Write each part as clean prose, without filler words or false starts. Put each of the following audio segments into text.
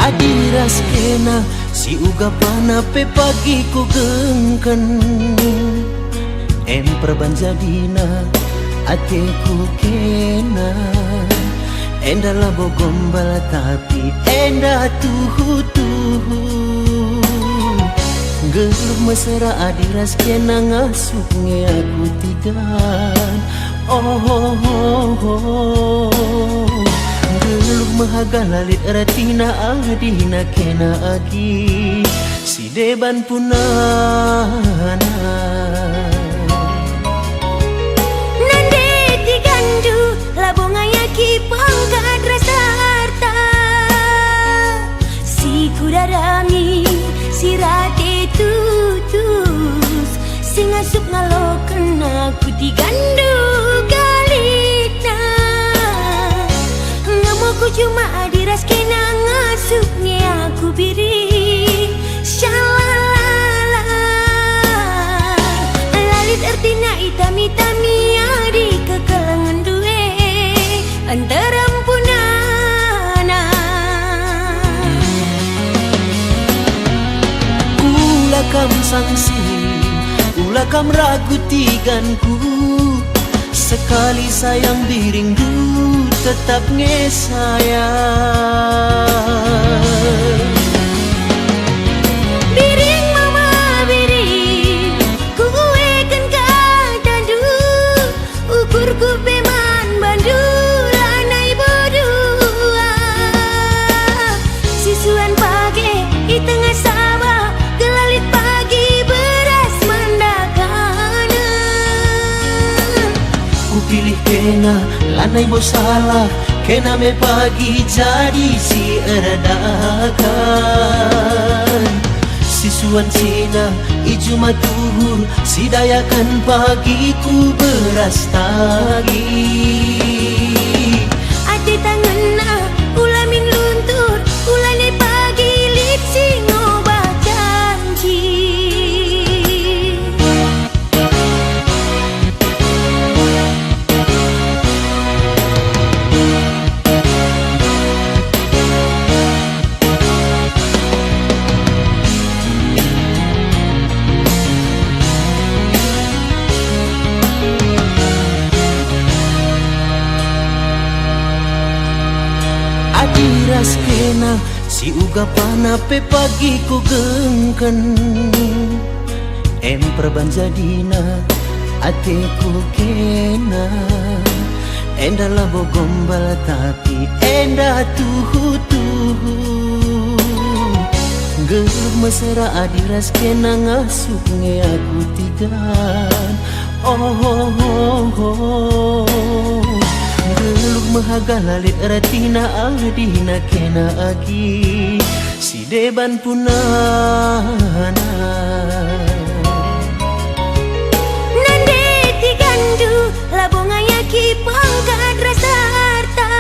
Adiras kena si uga pana pe pagi ku gengken en perbanjadina ateku kena enda labo gombal tapi enda tuhu geluk mesra adiras kena ngasuknya aku tigan geluk mahaga lalit ratina adina kena aki si deban punana nande tigandu labonga yaki pangkat rasa harta si kudarami si rate tutus sing asup ngaloken aku tigandu aku cuma adiras kena ngasuknya aku biri shalala lalit artina itami-tami adi kekelangan duwe antara ampunana ula kam sangsi ula kam ragu tiganku sekali sayang diringdu tetap ngesayang biring mama biring kuekan katandu ukur ku peman bandu lanai bodua sisuan pagi di tengah sawah gelalit pagi beras mandakana ku pilih kena lanai bo salah kena me pagi jadi si erdakan sisuan sina ijuma tuhur si dayakan pagiku beras tagi ati tanganna ulamin luntur ulane pagi lip singo bacanji adiras kena si uga pana pe pagi ku gengken em perbanjadina ateku kena enda labo gombal tapi enda tuhu geluk mesra adiras kena ngasuknya aku tigan geluk mahaga lalit ratina adina kena aki si deban punana nande tigandu labonga yaki pangkat rasa harta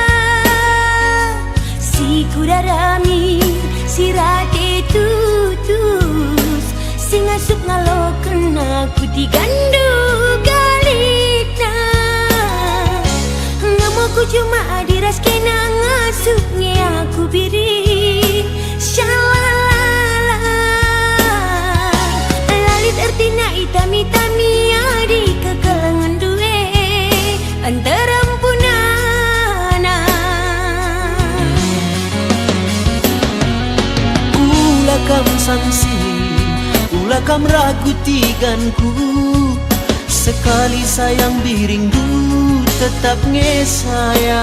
si kudarami si rate tutus sing asup ngaloken aku tigandu aku cuma adiras kena ngasuknya aku biri shalala lalit artina itami-tami adi kekelangan duwe antara ampunana ula kam sangsi ula kam ragu tiganku sekali sayang biringdu tetap ngesayang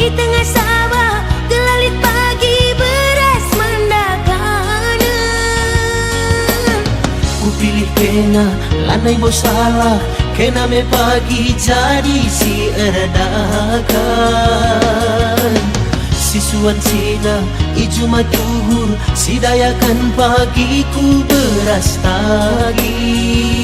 di tengah sawah gelalit pagi beras mandakana. Ku pilih kena lanai bo salah, kena me pagi jadi si erdakan. Sisuan sina iju matuhur, sidayakan pagiku beras tagi.